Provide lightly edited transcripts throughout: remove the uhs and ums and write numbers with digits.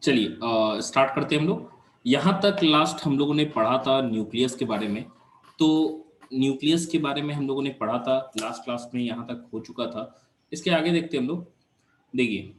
चलिए स्टार्ट करते हैं हम लोग। यहाँ तक लास्ट हम लोगों ने पढ़ा था न्यूक्लियस के बारे में। तो न्यूक्लियस के बारे में हम लोगों ने पढ़ा था लास्ट क्लास में, यहाँ तक हो चुका था। इसके आगे देखते हैं हम लोग। देखिए,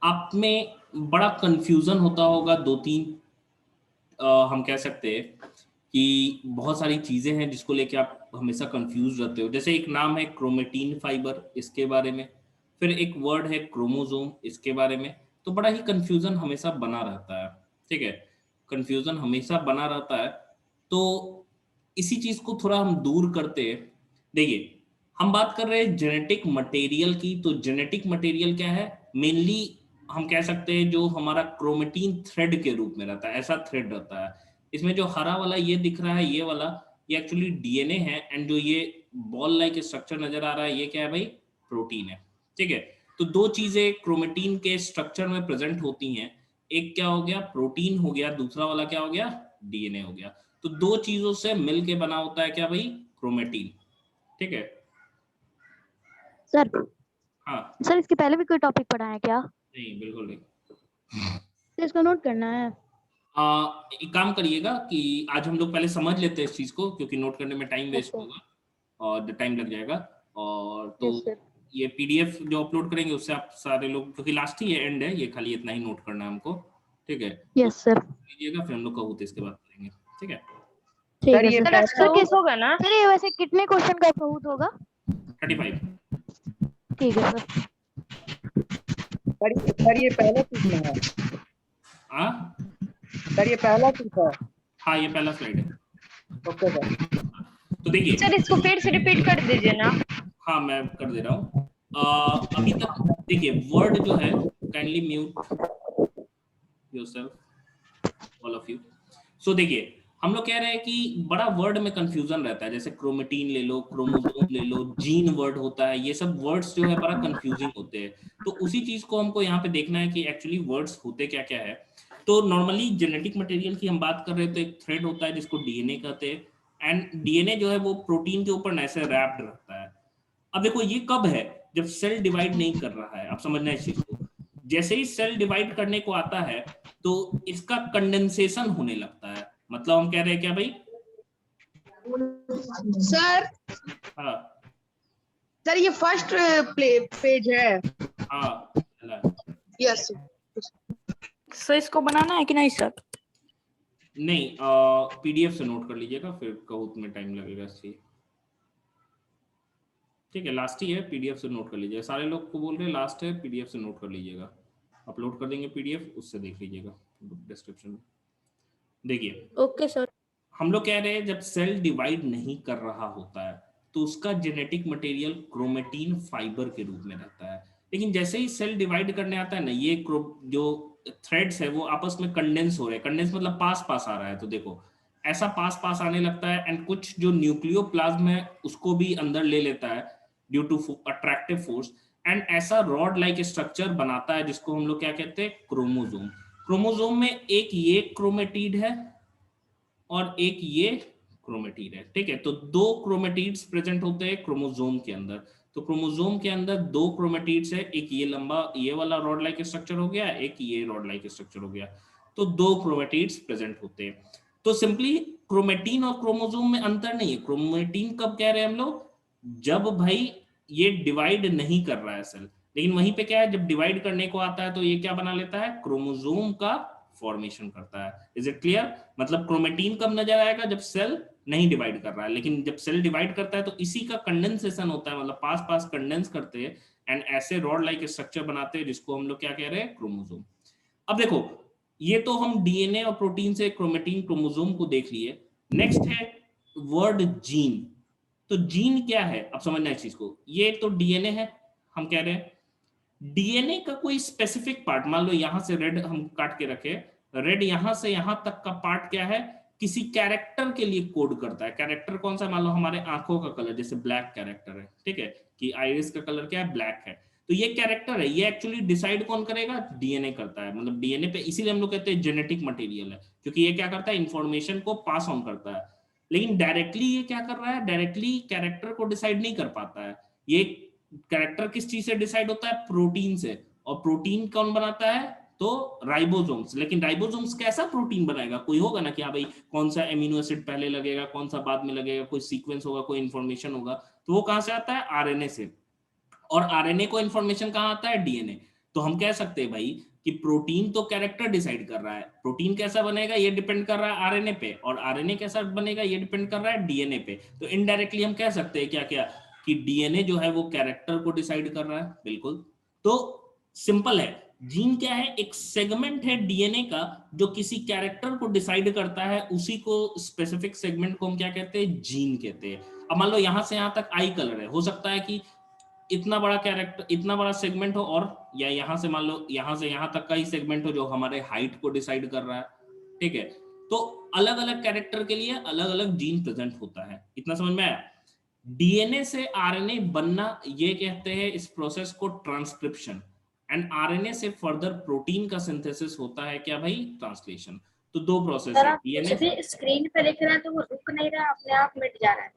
आप में बड़ा कंफ्यूजन होता होगा दो तीन, हम कह सकते हैं कि बहुत सारी चीजें हैं जिसको लेके आप हमेशा कंफ्यूज रहते हो। जैसे एक नाम है क्रोमेटीन फाइबर, इसके बारे में। फिर एक वर्ड है क्रोमोसोम, इसके बारे में। तो बड़ा ही कंफ्यूजन हमेशा बना रहता है। ठीक है, कंफ्यूजन हमेशा बना रहता है। तो इसी चीज को थोड़ा हम दूर करते हैं। देखिए, हम बात कर रहे हैं जेनेटिक मटेरियल की। तो जेनेटिक मटेरियल क्या है? मेनली हम कह सकते हैं जो हमारा क्रोमेटीन थ्रेड के रूप में रहता है, ऐसा थ्रेड रहता है। इसमें जो हरा वाला ये दिख रहा है, ये वाला, ये एक्चुअली डीएनए है। एंड जो ये बॉल लाइक स्ट्रक्चर नजर आ रहा है, ये क्या है भाई? प्रोटीन है। ठीक है, तो दो चीजें क्रोमेटीन के स्ट्रक्चर में प्रेजेंट होती हैं। एक क्या हो गया? प्रोटीन हो गया। दूसरा वाला क्या हो गया? डीएनए हो गया। तो दो चीजों से मिलके बना होता है क्या भाई? क्रोमेटीन। ठीक है। सर हाँ। सर इसके पहले भी कोई टॉपिक पढ़ा है क्या? नहीं, बिल्कुल नहीं। तो इसको नोट करना है। एक काम करिएगा कि आज हम लोग पहले समझ लेते हैं इस चीज को, क्योंकि नोट करने में टाइम यस वेस्ट सर। होगा और टाइम लग जाएगा। और तो यस सर। ये पीडीएफ जो अपलोड करेंगे उससे आप सारे लोग, क्योंकि लास्ट ही एंड है ये, खाली इतना ही नोट करना है हमको। ठीक है, तो यस सर। लीजिएगा, फिर हम लोग कहूत इसके बाद करेंगे। ठीक है। ठीक है ये सर। पहला सर बहुत होगा ना? सर ये वैसे कितने क्वेश्चन का बहुत होगा? 35। ठीक है सर। सर ये पहला सीखना है। हाँ सर ये पहला सीख है। हाँ, ये पहला स्लाइड है। Okay sir. तो देखिए, सर इसको फिर से रिपीट कर दीजिए ना। हाँ मैं कर दे रहा हूँ। अभी तक देखिए, वर्ड जो है, kindly mute yourself all of you. So देखिए, हम लोग कह रहे हैं कि बड़ा वर्ड में कंफ्यूजन रहता है। जैसे क्रोमेटीन ले लो, क्रोमोसोम ले लो, जीन वर्ड होता है, ये सब वर्ड्स जो है बड़ा कंफ्यूजिंग होते हैं। तो उसी चीज को हमको यहाँ पे देखना है कि एक्चुअली वर्ड्स होते क्या क्या है। तो नॉर्मली जेनेटिक मटेरियल की हम बात कर रहे हैं तो एक थ्रेड होता है जिसको डीएनए कहते हैं। एंड डीएनए जो है वो प्रोटीन के ऊपर ऐसे रैप्ड रहता है। अब देखो, ये कब है? जब सेल डिवाइड नहीं कर रहा है। आप समझना इस चीज को। जैसे ही सेल डिवाइड करने को आता है तो इसका कंडेंसेशन होने लगता है। मतलब हम कह रहे हैं क्या भाई? सर हाँ सर ये फर्स्ट पेज है। हाँ, यस सर इसको बनाना है कि नहीं सर? नहीं, पीडीएफ से नोट कर लीजिएगा, फिर कहूत में टाइम लगेगा इसलिए। ठीक है, लास्ट ही है, पीडीएफ से नोट कर लीजिएगा। सारे लोग को बोल रहे हैं लास्ट है, पीडीएफ से नोट कर लीजिएगा। अपलोड कर देंगे पीडीएफ, उससे देख लीजिएगा डिस्क्रिप्शन में। देखिए, ओके सर। हम लोग कह रहे हैं जब सेल डिवाइड नहीं कर रहा होता है तो उसका जेनेटिक मटेरियल क्रोमेटीन फाइबर के रूप में रहता है। लेकिन जैसे ही सेल डिवाइड करने आता है ना, ये जो थ्रेड्स है वो आपस में कंडेंस हो रहे हैं। कंडेंस मतलब पास पास आ रहा है। तो देखो, ऐसा पास पास आने लगता है। एंड कुछ जो न्यूक्लियोप्लाज्म है उसको भी अंदर ले लेता है due to attractive force. And ऐसा रॉड लाइक स्ट्रक्चर बनाता है जिसको हम लोग क्या कहते हैं? क्रोमोसोम। क्रोमोसोम में एक ये क्रोमेटिड है और एक ये क्रोमेटिड है। ठीक है, तो दो क्रोमेटिड्स प्रेजेंट होते हैं क्रोमोसोम के अंदर। तो क्रोमोसोम के अंदर दो क्रोमेटिड्स है, एक ये लंबा ये वाला रॉड लाइक स्ट्रक्चर हो गया, एक ये रॉड लाइक स्ट्रक्चर हो गया। तो दो क्रोमेटिड्स प्रेजेंट होते हैं। तो सिंपली क्रोमेटिन और क्रोमोसोम में अंतर नहीं है। क्रोमेटिन कब कह रहे हैं हम लोग? जब भाई ये डिवाइड नहीं कर रहा है सेल। लेकिन वहीं पे क्या है, जब डिवाइड करने को आता है तो ये क्या बना लेता है? क्रोमोसोम का फॉर्मेशन करता है। Is it clear? मतलब क्रोमेटीन कब नजर आएगा? जब सेल नहीं डिवाइड कर रहा है। लेकिन जब सेल डिवाइड करता है तो इसी का कंडेंसेशन होता है, मतलब पास पास कंडेंस करते हैं एंड ऐसे रॉड लाइक स्ट्रक्चर बनाते हैं जिसको हम लोग क्या कह रहे हैं? क्रोमोसोम। अब देखो, ये तो हम डीएनए और प्रोटीन से क्रोमेटीन क्रोमोसोम को देख लिए। नेक्स्ट है वर्ड जीन। तो जीन क्या है? अब समझना इस चीज को। ये तो डीएनए है, हम कह रहे हैं डीएनए का कोई स्पेसिफिक पार्ट, मान लो यहां से रेड हम काट के रखे, रेड यहां से यहां तक का पार्ट क्या है? किसी कैरेक्टर के लिए कोड करता है। कैरेक्टर कौन सा? मान लो हमारे आंखों का कलर, जैसे ब्लैक कैरेक्टर है। ठीक है, कि आइरिस का कलर क्या है? ब्लैक है। तो ये कैरेक्टर है, ये एक्चुअली डिसाइड कौन करेगा? डीएनए करता है। मतलब डीएनए पे, इसीलिए हम लोग कहते हैं जेनेटिक मटेरियल है, क्योंकि ये क्या करता है? इंफॉर्मेशन को पास ऑन करता है। लेकिन डायरेक्टली ये क्या कर रहा है? डायरेक्टली कैरेक्टर को डिसाइड नहीं कर पाता है। ये कैरेक्टर किस चीज से डिसाइड होता है? प्रोटीन से। और प्रोटीन कौन बनाता है, तो राइबोसोम्स। लेकिन राइबोसोम्स कैसा प्रोटीन बनाएगा, कोई होगा ना कि हाँ भाई कौन सा एमिनो एसिड पहले लगेगा, कौन सा बाद में लगेगा, कोई सीक्वेंस होगा, कोई इंफॉर्मेशन होगा, तो वो कहां से आता है, आरएनए से। और आरएनए को इंफॉर्मेशन कहां आता है, डीएनए। तो हम कह सकते हैं भाई कि प्रोटीन तो कैरेक्टर डिसाइड कर रहा है, प्रोटीन कैसा बनेगा ये डिपेंड कर रहा है आरएनए पे, और आरएनए कैसा बनेगा ये डिपेंड कर रहा है डीएनए पे। तो इनडायरेक्टली हम कह सकते हैं क्या क्या, कि डीएनए जो है वो कैरेक्टर को डिसाइड कर रहा है, बिल्कुल। तो सिंपल है, जीन क्या है, एक सेगमेंट है डीएनए का जो किसी कैरेक्टर को डिसाइड करता है, उसी को स्पेसिफिक सेगमेंट को हम क्या कहते हैं, जीन कहते हैं। अब मान लो यहां से यहां तक आई कलर है, हो सकता है कि इतना बड़ा कैरेक्टर, इतना बड़ा सेगमेंट हो, और या यहां से मान लो यहां से यहां तक का ही सेगमेंट हो जो हमारे हाइट को डिसाइड कर रहा है, ठीक है। तो अलग अलग कैरेक्टर के लिए अलग अलग जीन प्रेजेंट होता है, इतना समझ में आया। डीएनए से आरएनए बनना, ये कहते हैं इस प्रोसेस को ट्रांसक्रिप्शन, एंड आरएनए से फर्दर प्रोटीन का सिंथेसिस होता है क्या भाई, ट्रांसलेशन। तो दो प्रोसेस सर है आप डीएनए। कुछ भी स्क्रीन पे लिख रहे हैं तो वो रुक नहीं रहा, अपने आप मिट जा रहा है।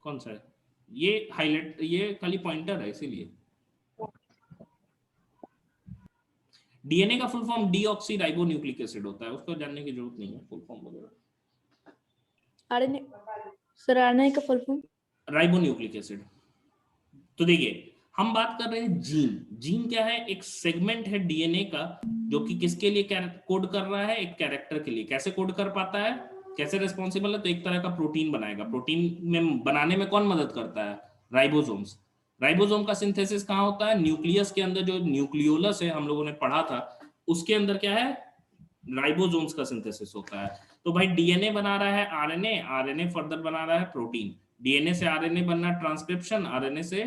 कौन सा है ये हाईलाइट, ये खाली पॉइंटर है इसीलिए। डीएनए का full form deoxy ribo nucleic acid होता है, उसको जानने की जरूरत नहीं है फुल फॉर्म वगैरह। आरएनए, सर आरएनए का full form ribo nucleic acid. तो देखिए हम बात कर रहे हैं जीन। जीन क्या है, एक सेगमेंट है डीएनए का जो कि किसके लिए कोड कर रहा है, एक कैरेक्टर के लिए। कैसे कोड कर पाता है, कैसे रिस्पॉन्सिबल है, तो एक तरह का प्रोटीन बनाएगा। प्रोटीन में बनाने में कौन मदद करता है, राइबोसोम्स। राइबोसोम का सिंथेसिस कहाँ होता है, न्यूक्लियस के अंदर, जो न्यूक्लियोलस है हम लोगों ने पढ़ा था, उसके अंदर क्या है, राइबोसोम्स का सिंथेसिस होता है। तो भाई डीएनए बना रहा है आरएनए, आरएनए फर्दर बना रहा है प्रोटीन। डीएनए से आरएनए बनना ट्रांसक्रिप्शन, आरएनए से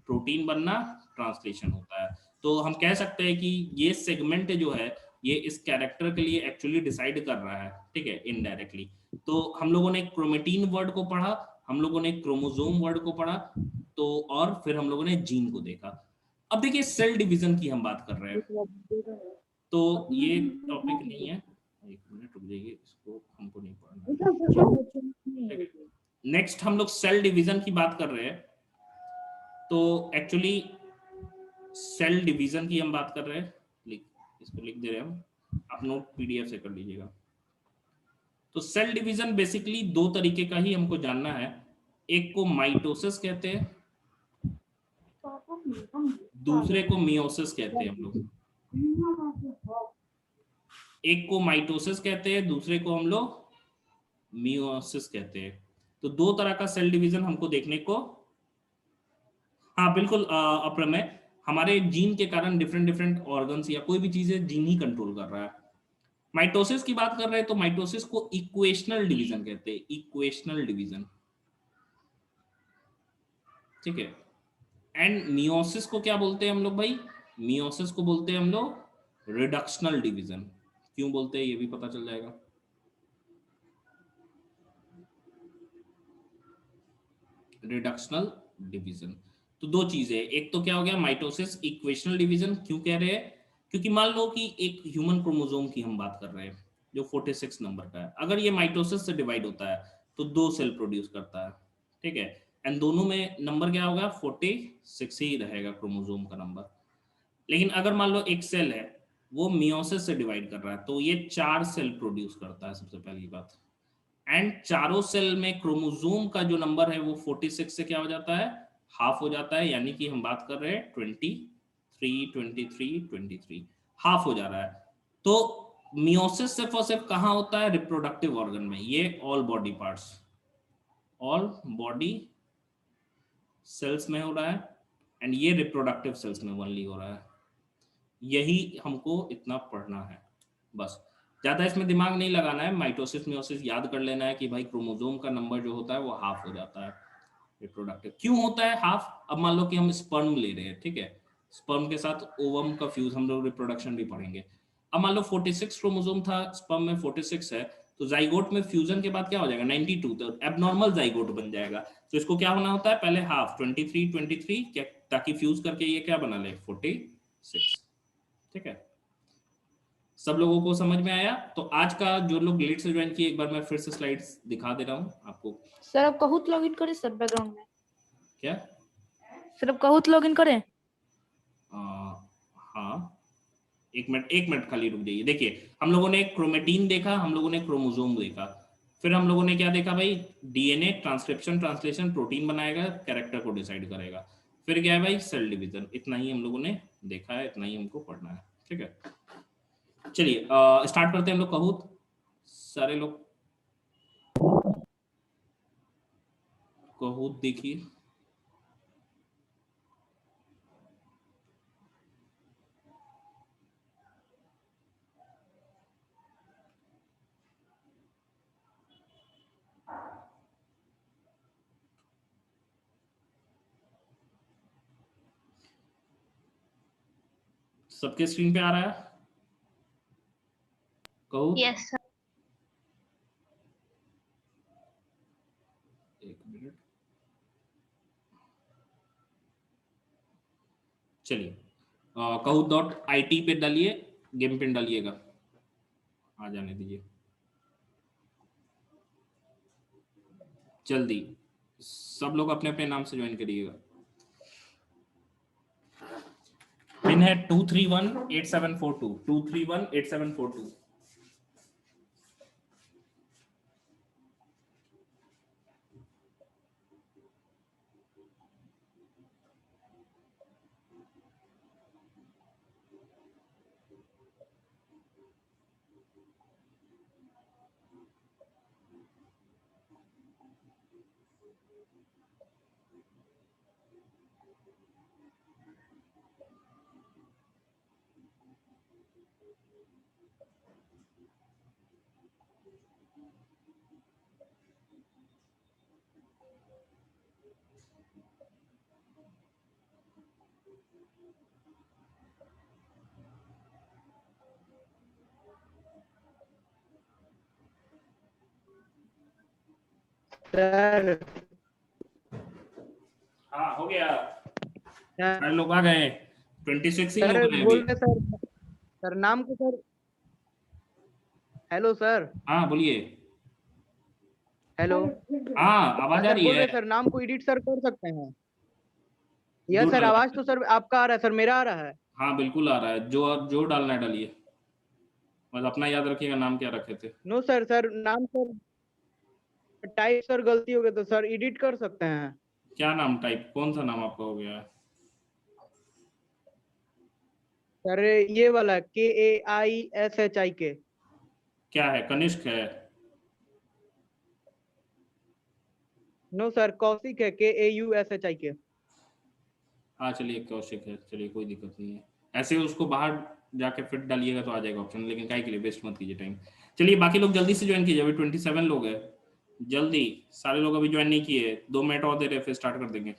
प्रोटीन बनना ट्रांसलेशन होता है। तो हम कह सकते हैं कि ये सेगमेंट जो है ये इस कैरेक्टर के लिए एक्चुअली डिसाइड कर रहा है, ठीक है, इनडायरेक्टली। तो हम लोगों ने क्रोमेटीन वर्ड को पढ़ा, हम लोगों ने क्रोमोसोम वर्ड को पढ़ा, तो और फिर हम लोगों ने जीन को देखा। अब देखिए सेल डिवीजन की हम बात कर रहे हैं, तो ये टॉपिक नहीं है, एक मिनट रुक जाइए, इसको हमको नहीं पढ़ना। नेक्स्ट हम लोग सेल डिवीजन की बात कर रहे हैं। तो एक्चुअली सेल डिवीजन की हम बात कर रहे हैं, इसको लिख दे रहे हैं हम, आप नोट पीडीएफ से कर लीजिएगा। तो सेल डिवीजन बेसिकली दो तरीके का ही हमको जानना है। एक को माइटोसिस कहते हैं, दूसरे को मियोसिस कहते हैं हम लोग। एक को माइटोसिस कहते हैं, दूसरे को हम लोग मियोसिस कहते हैं। तो दो तरह का सेल डिवीजन हमको देखने को, हाँ बिल्कुल अप्रमेय, हमारे जीन के कारण डिफरेंट डिफरेंट ऑर्गन्स या कोई भी चीजें जीन ही कंट्रोल कर रहा है। माइटोसिस की बात कर रहे हैं तो माइटोसिस को इक्वेशनल डिवीजन कहते हैं, इक्वेशनल डिवीजन, ठीक है। एंड मियोसिस को क्या बोलते हैं हम लोग भाई, मियोसिस को बोलते हैं हम लोग रिडक्शनल डिवीजन। क्यों बोलते हैं ये भी पता चल जाएगा। रिडक्शनल डिवीजन, तो दो चीजें, एक तो क्या हो गया माइटोसिस, इक्वेशनल डिवीजन क्यों कह रहे हैं, क्योंकि मान लो कि एक ह्यूमन क्रोमोसोम की हम बात कर रहे हैं जो 46 नंबर का है, अगर ये माइटोसिस से डिवाइड होता है तो दो सेल प्रोड्यूस करता है, ठीक है। एंड दोनों में नंबर क्या होगा, 46 ही रहेगा क्रोमोसोम का नंबर। लेकिन अगर मान लो एक सेल है वो मियोसिस से डिवाइड कर रहा है तो ये 4 सेल प्रोड्यूस करता है, सबसे पहली बात। एंड चारों सेल में क्रोमोसोम का जो नंबर है वो 46 से क्या हो जाता है, हाफ हो जाता है, यानी कि हम बात कर रहे हैं 23 हाफ हो जा रहा है। तो मियोसिस सिर्फ और सिर्फ कहां होता है, रिप्रोडक्टिव ऑर्गन में, ये all body parts, all body cells में हो रहा है, एंड ये रिप्रोडक्टिव सेल्स में ओनली हो रहा है। यही हमको इतना पढ़ना है, बस ज्यादा इसमें दिमाग नहीं लगाना है। माइटोसिस मियोसिस याद कर लेना है कि भाई क्रोमोसोम का नंबर जो होता है वो हाफ हो जाता है रिप्रोडक्टिव। क्यों होता है हाफ, अब मान लो कि हम स्पर्म ले रहे हैं, ठीक है, स्पर्म के साथ ओवम का फ्यूज, हम लोग रिप्रोडक्शन भी पढ़ेंगे। अब मान लो 46 क्रोमोसोम था, स्पर्म में 46 है, तो जाइगोट में फ्यूजन के बाद क्या हो जाएगा 92, तो एबनॉर्मल जाइगोट बन जाएगा। तो इसको क्या होना होता है, पहले हाफ 23 क्या, ताकि फ्यूज करके ये क्या बना ले 46, ठीक है। सब लोगों को समझ में आया। तो आज का जो लोग लेट से ज्वाइन किए, एक बार मैं फिर से स्लाइड्स दिखा दे रहा हूँ आपको। सर आप कहूत लॉगिन करें सर बैकग्राउंड में, क्या सर आप कहूत लॉगिन करें। हाँ, एक मिनट खाली रुक जाइए। देखिए, हम लोगों ने क्रोमेटीन देखा, हम लोगों ने क्रोमोसोम देखा, फिर हम लोगों ने क्या देखा भाई, डीएनए ट्रांसक्रिप्शन ट्रांसलेशन प्रोटीन बनाएगा, कैरेक्टर को डिसाइड करेगा, फिर क्या है भाई, सेल डिवीजन। इतना ही हम लोगों ने देखा है, इतना ही हमको पढ़ना है, ठीक है। चलिए स्टार्ट करते हैं हम लोग। कहूत सारे लोग कहूत देखिए। सबके स्क्रीन पे आ रहा है कहूत? Yes sir. एक मिनट, चलिए कहूत.it पे डालिए, गेम पिन डालिएगा, आ जाने दीजिए जल्दी। सब लोग अपने अपने नाम से ज्वाइन करिएगा। पिन है 2318742 2318742। सर हाँ हो गया, सारे लोग आ गए, 26 ही सर लोग हैं बोल अभी। रहे सर नाम को सर। Hello sir. हाँ बोलिए। हेलो। हाँ आवाज आ सर रही बोल है। रहे सर नाम को एडिट सर कर सकते हैं? यस जो सर, डालना आवाज है। तो सर आपका आ रहा है सर, मेरा आ रहा है? हाँ बिल्कुल आ रहा है, जो डालना है डालिए, बस अपना याद रखिएगा नाम क्या रखे थे। नो सर, सर नाम सर टाइप सर गलती हो गई तो सर एडिट कर सकते हैं? क्या नाम टाइप, कौन सा नाम आपका हो गया है? सर ये वाला KAISHIK। क्या है, कनिष्क है? नो सर, कौशिक है, KAUSHIK। हाँ चलिए कौशिक है, चलिए कोई दिक्कत नहीं है। ऐसे उसको बाहर जाके फिर डालिएगा तो आ जाएगा ऑप्शन, लेकिन काय के लिए वेस्ट मत कीजिए टाइम। चलिए बाकी लोग जल्दी से ज्वाइन कीजिए, अभी 27 लोग हैं, जल्दी सारे लोग अभी ज्वाइन नहीं किए, 2 मिनट और दे रहे फिर स्टार्ट कर देंगे।